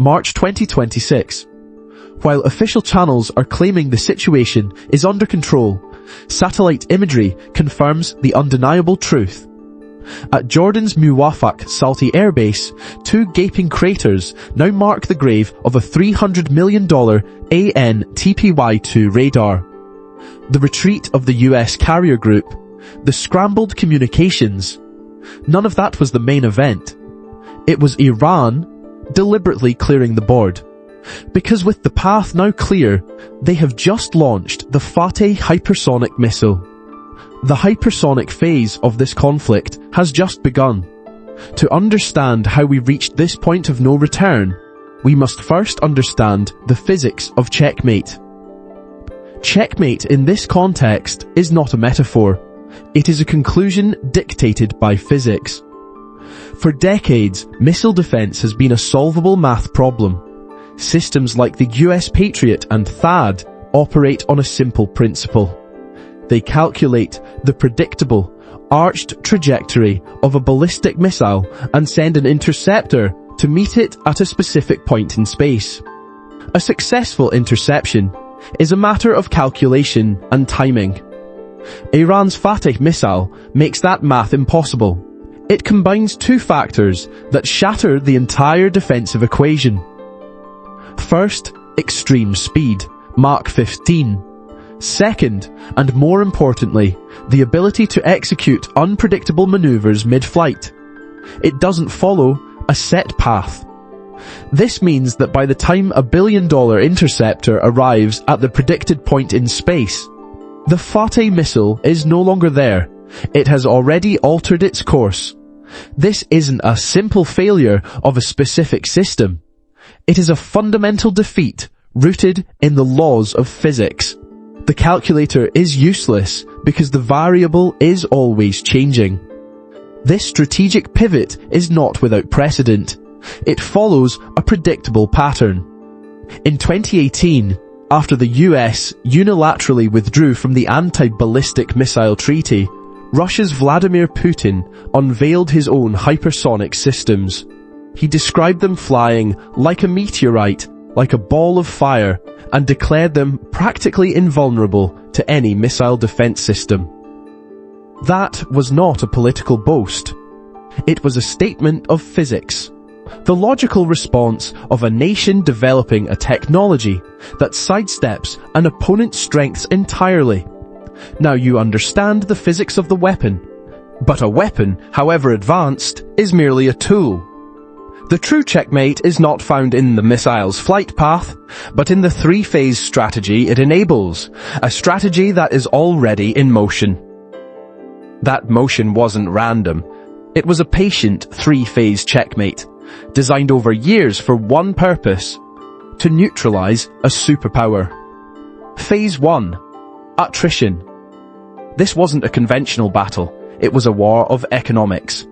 March 2026. While official channels are claiming the situation is under control, satellite imagery confirms the undeniable truth. At Jordan's Muwafaq Salti airbase, 2 gaping craters now mark the grave of a $300 million AN-TPY-2 radar. The retreat of the US carrier group, the scrambled communications. None of that was the main event. It was Iran deliberately clearing the board. Because with the path now clear, they have just launched the Fattah Hypersonic Missile. The hypersonic phase of this conflict has just begun. To understand how we reached this point of no return, we must first understand the physics of checkmate. Checkmate in this context is not a metaphor. It is a conclusion dictated by physics. For decades, missile defense has been a solvable math problem. Systems like the US Patriot and THAAD operate on a simple principle. They calculate the predictable, arched trajectory of a ballistic missile and send an interceptor to meet it at a specific point in space. A successful interception is a matter of calculation and timing. Iran's Fattah missile makes that math impossible. It combines 2 factors that shatter the entire defensive equation. First, extreme speed, Mach 15. Second, and more importantly, the ability to execute unpredictable maneuvers mid-flight. It doesn't follow a set path. This means that by the time a $1 billion interceptor arrives at the predicted point in space, the Fateh missile is no longer there. It has already altered its course. This isn't a simple failure of a specific system. It is a fundamental defeat rooted in the laws of physics. The calculator is useless because the variable is always changing. This strategic pivot is not without precedent. It follows a predictable pattern. In 2018, after the US unilaterally withdrew from the anti-ballistic missile treaty, Russia's Vladimir Putin unveiled his own hypersonic systems. He described them flying like a meteorite, like a ball of fire, and declared them practically invulnerable to any missile defense system. That was not a political boast. It was a statement of physics. The logical response of a nation developing a technology that sidesteps an opponent's strengths entirely. Now you understand the physics of the weapon. But a weapon, however advanced, is merely a tool. The true checkmate is not found in the missile's flight path, but in the 3-phase strategy it enables, a strategy that is already in motion. That motion wasn't random. It was a patient 3-phase checkmate, designed over years for one purpose: to neutralize a superpower. Phase 1. Attrition. This wasn't a conventional battle, it was a war of economics.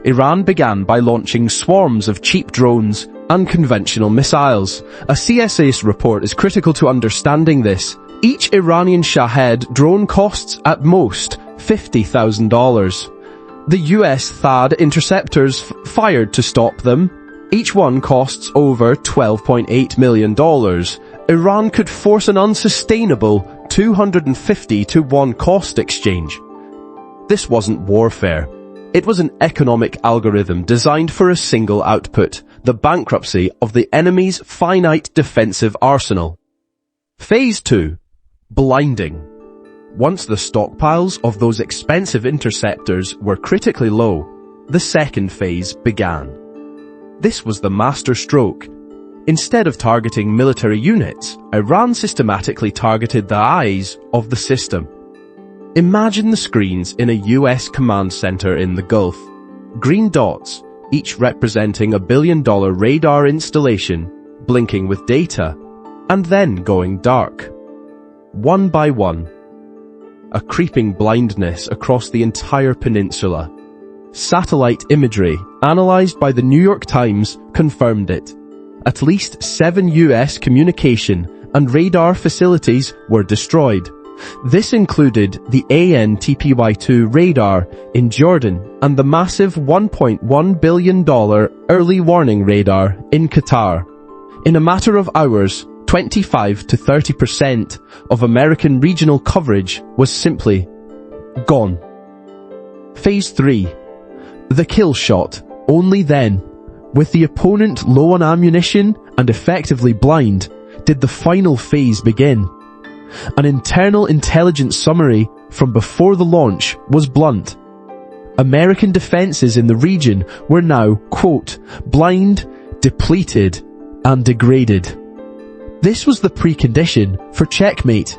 Iran began by launching swarms of cheap drones and conventional missiles. A CSA's report is critical to understanding this. Each Iranian Shahed drone costs at most $50,000. The US THAAD interceptors fired to stop them. Each one costs over $12.8 million. Iran could force an unsustainable 250-to-1 cost exchange. This wasn't warfare. It was an economic algorithm designed for a single output: the bankruptcy of the enemy's finite defensive arsenal. Phase 2. Blinding. Once the stockpiles of those expensive interceptors were critically low, the second phase began. This was the master stroke. Instead of targeting military units, Iran systematically targeted the eyes of the system. Imagine the screens in a US command center in the Gulf. Green dots, each representing a $1 billion radar installation, blinking with data, and then going dark. One by one. A creeping blindness across the entire peninsula. Satellite imagery, analyzed by the New York Times, confirmed it. At least 7 US communication and radar facilities were destroyed. This included the AN-TPY-2 radar in Jordan and the massive $1.1 billion early warning radar in Qatar. In a matter of hours, 25 to 30% of American regional coverage was simply gone. Phase 3. The kill shot. Only then, with the opponent low on ammunition and effectively blind, did the final phase begin. An internal intelligence summary from before the launch was blunt. American defenses in the region were now, quote, blind, depleted, and degraded. This was the precondition for checkmate.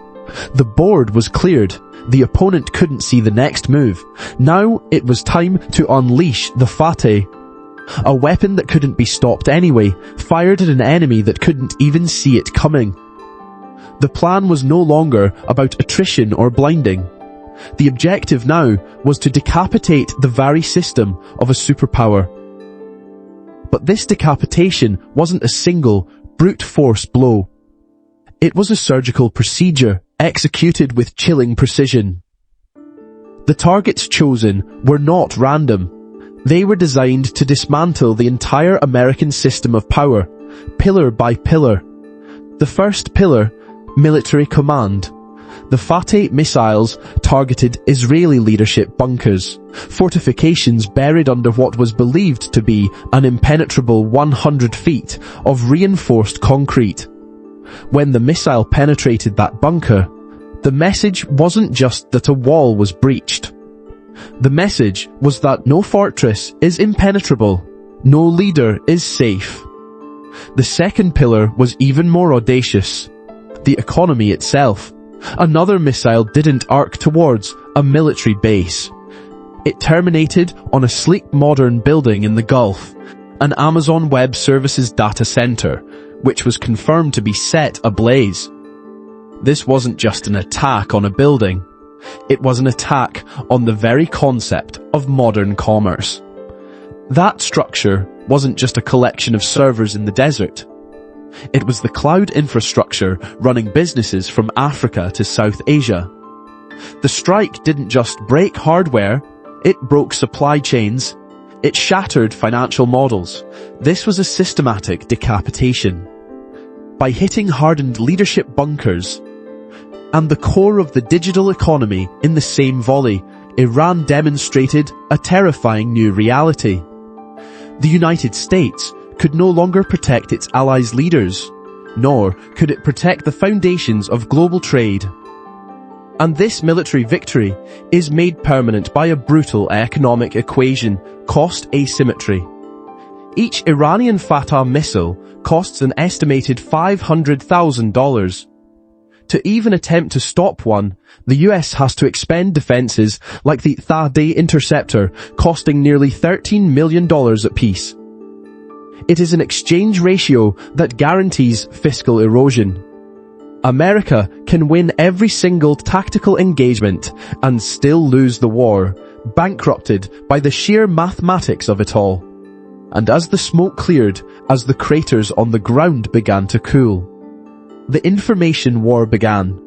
The board was cleared. The opponent couldn't see the next move. Now it was time to unleash the Fateh, a weapon that couldn't be stopped anyway, fired at an enemy that couldn't even see it coming. The plan was no longer about attrition or blinding. The objective now was to decapitate the very system of a superpower. But this decapitation wasn't a single, brute force blow. It was a surgical procedure, executed with chilling precision. The targets chosen were not random. They were designed to dismantle the entire American system of power, pillar by pillar. The first pillar, military command. The Fateh missiles targeted Israeli leadership bunkers, fortifications buried under what was believed to be an impenetrable 100 feet of reinforced concrete. When the missile penetrated that bunker, the message wasn't just that a wall was breached. The message was that no fortress is impenetrable, no leader is safe. The second pillar was even more audacious. The economy itself. Another missile didn't arc towards a military base. It terminated on a sleek modern building in the Gulf, an Amazon Web Services data center, which was confirmed to be set ablaze. This wasn't just an attack on a building. It was an attack on the very concept of modern commerce. That structure wasn't just a collection of servers in the desert. It was the cloud infrastructure running businesses from Africa to South Asia. The strike didn't just break hardware, it broke supply chains. It shattered financial models. This was a systematic decapitation. By hitting hardened leadership bunkers and the core of the digital economy in the same volley, Iran demonstrated a terrifying new reality. The United States could no longer protect its allies' leaders, nor could it protect the foundations of global trade. And this military victory is made permanent by a brutal economic equation, cost asymmetry. Each Iranian Fattah missile costs an estimated $500,000. To even attempt to stop one, the US has to expend defenses like the THAAD interceptor, costing nearly $13 million apiece. It is an exchange ratio that guarantees fiscal erosion. America can win every single tactical engagement and still lose the war, bankrupted by the sheer mathematics of it all. And as the smoke cleared, as the craters on the ground began to cool, the information war began.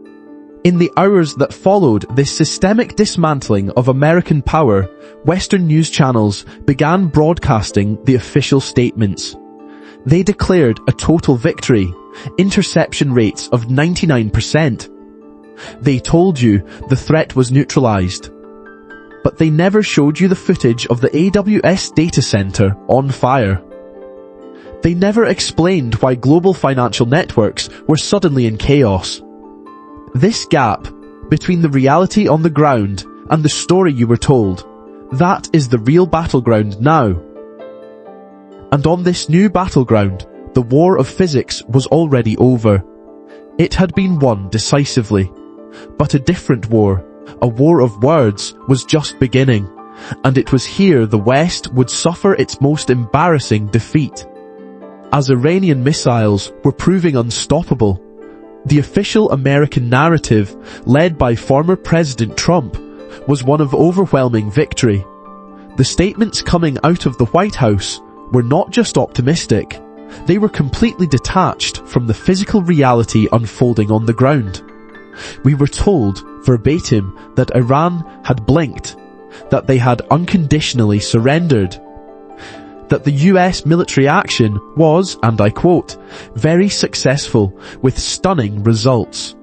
In the hours that followed this systemic dismantling of American power, Western news channels began broadcasting the official statements. They declared a total victory, interception rates of 99%. They told you the threat was neutralized. But they never showed you the footage of the AWS data center on fire. They never explained why global financial networks were suddenly in chaos. This gap between the reality on the ground and the story you were told, that is the real battleground now. And on this new battleground, the war of physics was already over. It had been won decisively. But a different war, a war of words, was just beginning, and it was here the West would suffer its most embarrassing defeat. As Iranian missiles were proving unstoppable, the official American narrative, led by former President Trump, was one of overwhelming victory. The statements coming out of the White House were not just optimistic, they were completely detached from the physical reality unfolding on the ground. We were told, verbatim, that Iran had blinked, that they had unconditionally surrendered. that the US military action was, and I quote, very successful with stunning results.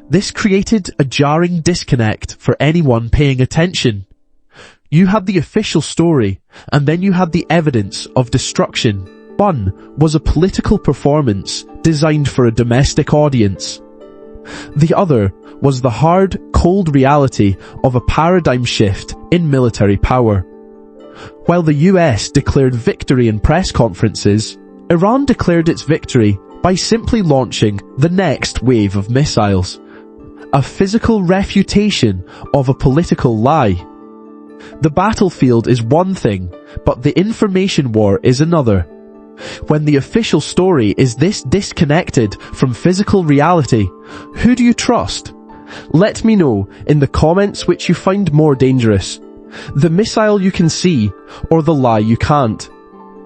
This created a jarring disconnect for anyone paying attention. You had the official story, and then you had the evidence of destruction. One was a political performance designed for a domestic audience. The other was the hard, cold reality of a paradigm shift in military power. While the US declared victory in press conferences, Iran declared its victory by simply launching the next wave of missiles. A physical refutation of a political lie. The battlefield is one thing, but the information war is another. When the official story is this disconnected from physical reality, who do you trust? Let me know in the comments which you find more dangerous. The missile you can see, or the lie you can't.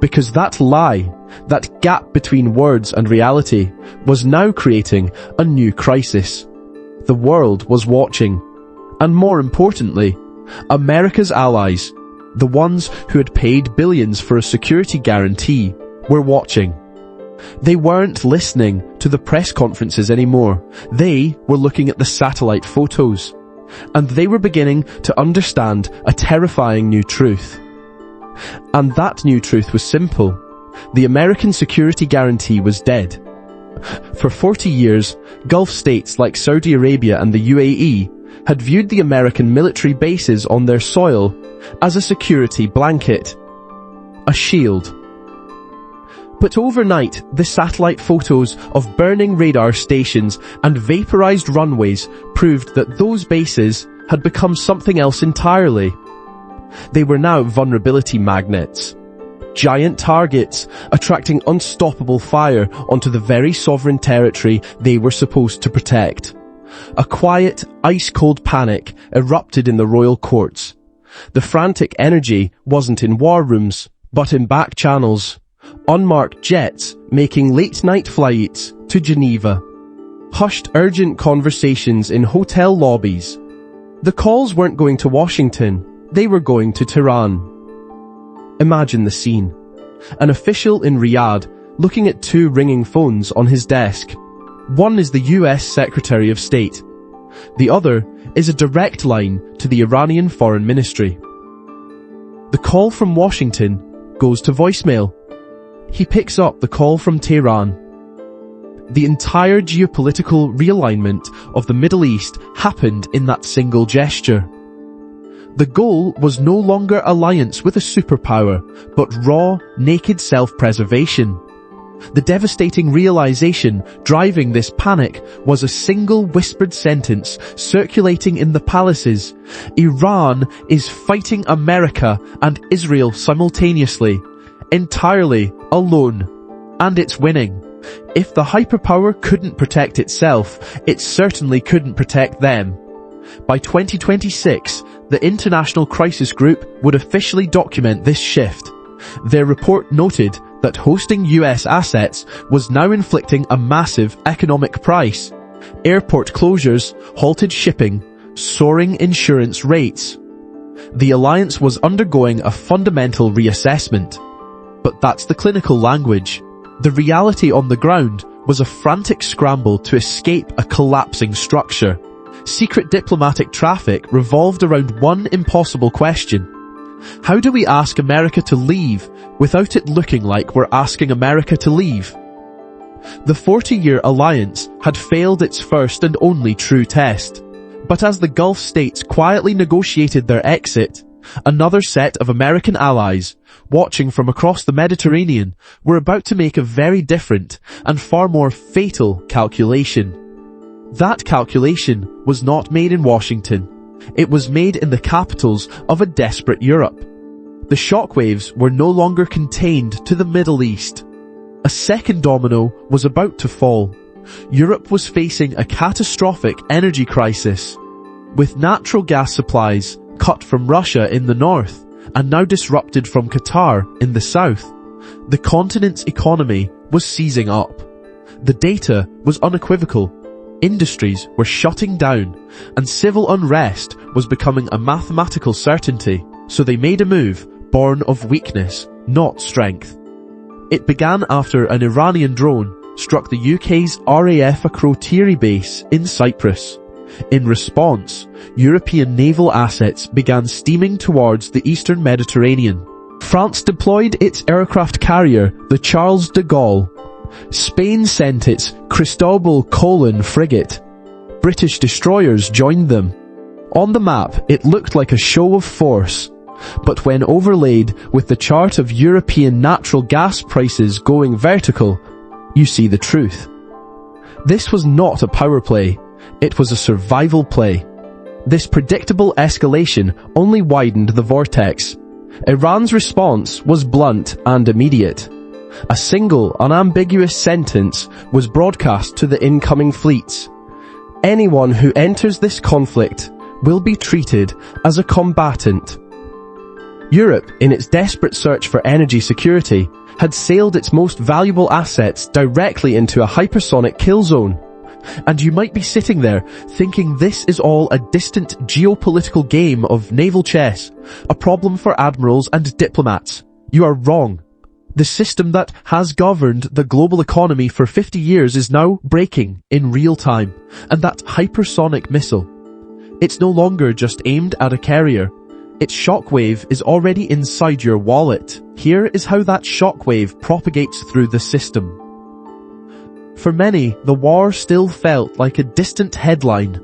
Because that lie, that gap between words and reality, was now creating a new crisis. The world was watching. And more importantly, America's allies, the ones who had paid billions for a security guarantee, were watching. They weren't listening to the press conferences anymore. They were looking at the satellite photos. And they were beginning to understand a terrifying new truth. And that new truth was simple. The American security guarantee was dead. For 40 years, Gulf states like Saudi Arabia and the UAE had viewed the American military bases on their soil as a security blanket, a shield. But overnight, the satellite photos of burning radar stations and vaporized runways proved that those bases had become something else entirely. They were now vulnerability magnets. Giant targets, attracting unstoppable fire onto the very sovereign territory they were supposed to protect. A quiet, ice-cold panic erupted in the royal courts. The frantic energy wasn't in war rooms, but in back channels. Unmarked jets making late-night flights to Geneva. Hushed urgent conversations in hotel lobbies. The calls weren't going to Washington, they were going to Tehran. Imagine the scene. An official in Riyadh looking at two ringing phones on his desk. One is the US Secretary of State. The other is a direct line to the Iranian Foreign Ministry. The call from Washington goes to voicemail. He picks up the call from Tehran. The entire geopolitical realignment of the Middle East happened in that single gesture. The goal was no longer alliance with a superpower, but raw, naked self-preservation. The devastating realization driving this panic was a single whispered sentence circulating in the palaces. Iran is fighting America and Israel simultaneously, entirely alone. And it's winning. If the hyperpower couldn't protect itself, it certainly couldn't protect them. By 2026, the International Crisis Group would officially document this shift. Their report noted that hosting US assets was now inflicting a massive economic price. Airport closures, halted shipping, soaring insurance rates. The alliance was undergoing a fundamental reassessment. But that's the clinical language. The reality on the ground was a frantic scramble to escape a collapsing structure. Secret diplomatic traffic revolved around one impossible question. How do we ask America to leave without it looking like we're asking America to leave? The 40-year alliance had failed its first and only true test. But as the Gulf states quietly negotiated their exit, another set of American allies, watching from across the Mediterranean, were about to make a very different and far more fatal calculation. That calculation was not made in Washington. It was made in the capitals of a desperate Europe. The shockwaves were no longer contained to the Middle East. A second domino was about to fall. Europe was facing a catastrophic energy crisis. With natural gas supplies cut from Russia in the north and now disrupted from Qatar in the south, the continent's economy was seizing up. The data was unequivocal. Industries were shutting down, and civil unrest was becoming a mathematical certainty, so they made a move, born of weakness, not strength. It began after an Iranian drone struck the UK's RAF Akrotiri base in Cyprus. In response, European naval assets began steaming towards the eastern Mediterranean. France deployed its aircraft carrier, the Charles de Gaulle. Spain sent its Cristobal Colon frigate. British destroyers joined them. On the map, it looked like a show of force, but when overlaid with the chart of European natural gas prices going vertical, you see the truth. This was not a power play, it was a survival play. This predictable escalation only widened the vortex. Iran's response was blunt and immediate. A single, unambiguous sentence was broadcast to the incoming fleets. Anyone who enters this conflict will be treated as a combatant. Europe, in its desperate search for energy security, had sailed its most valuable assets directly into a hypersonic kill zone. And you might be sitting there thinking this is all a distant geopolitical game of naval chess, a problem for admirals and diplomats. You are wrong. The system that has governed the global economy for 50 years is now breaking in real time, and that hypersonic missile, it's no longer just aimed at a carrier. Its shockwave is already inside your wallet. Here is how that shockwave propagates through the system. For many, the war still felt like a distant headline,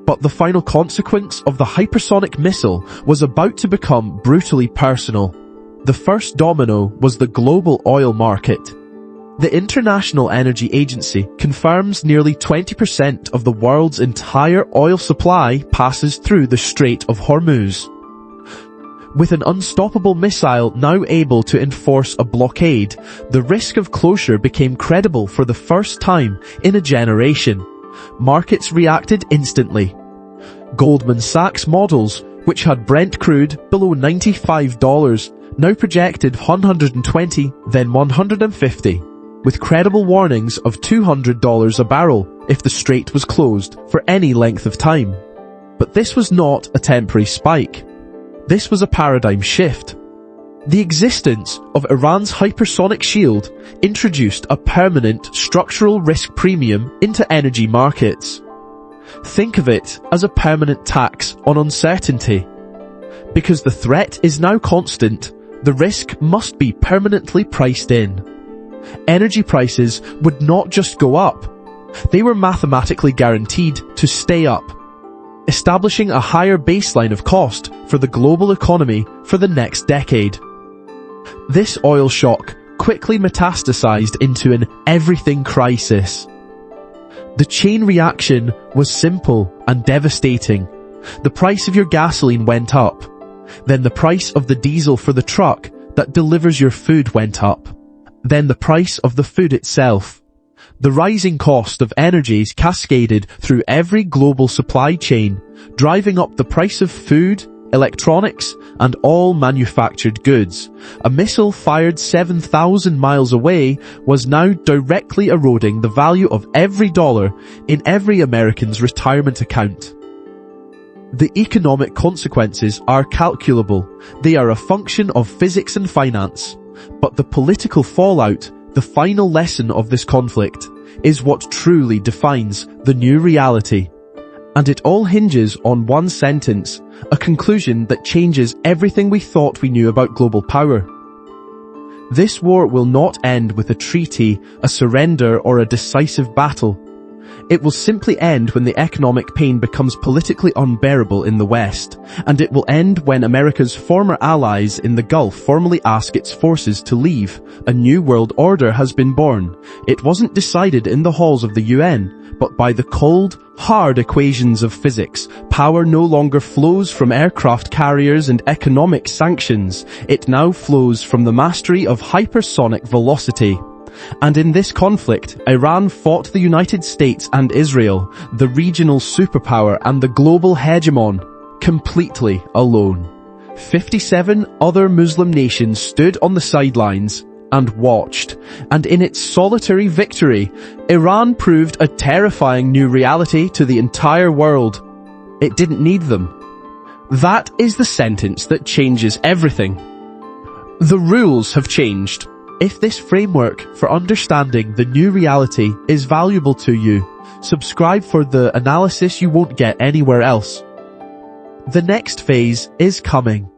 but the final consequence of the hypersonic missile was about to become brutally personal. The first domino was the global oil market. The International Energy Agency confirms nearly 20% of the world's entire oil supply passes through the Strait of Hormuz. With an unstoppable missile now able to enforce a blockade, the risk of closure became credible for the first time in a generation. Markets reacted instantly. Goldman Sachs models, which had Brent crude below $95, now projected 120, then 150, with credible warnings of $200 a barrel if the strait was closed for any length of time. But this was not a temporary spike. This was a paradigm shift. The existence of Iran's hypersonic shield introduced a permanent structural risk premium into energy markets. Think of it as a permanent tax on uncertainty. Because the threat is now constant, the risk must be permanently priced in. Energy prices would not just go up, they were mathematically guaranteed to stay up, establishing a higher baseline of cost for the global economy for the next decade. This oil shock quickly metastasized into an everything crisis. The chain reaction was simple and devastating. The price of your gasoline went up. Then the price of the diesel for the truck that delivers your food went up. Then the price of the food itself. The rising cost of energies cascaded through every global supply chain, driving up the price of food, electronics, and all manufactured goods. A missile fired 7,000 miles away was now directly eroding the value of every dollar in every American's retirement account. The economic consequences are calculable. They are a function of physics and finance. But the political fallout, the final lesson of this conflict, is what truly defines the new reality. And it all hinges on one sentence, a conclusion that changes everything we thought we knew about global power. This war will not end with a treaty, a surrender, or a decisive battle. It will simply end when the economic pain becomes politically unbearable in the West, and it will end when America's former allies in the Gulf formally ask its forces to leave. A new world order has been born. It wasn't decided in the halls of the UN, but by the cold, hard equations of physics. Power no longer flows from aircraft carriers and economic sanctions. It now flows from the mastery of hypersonic velocity. And in this conflict, Iran fought the United States and Israel, the regional superpower and the global hegemon, completely alone. 57 other Muslim nations stood on the sidelines and watched, and in its solitary victory, Iran proved a terrifying new reality to the entire world. It didn't need them. That is the sentence that changes everything. The rules have changed. If this framework for understanding the new reality is valuable to you, subscribe for the analysis you won't get anywhere else. The next phase is coming.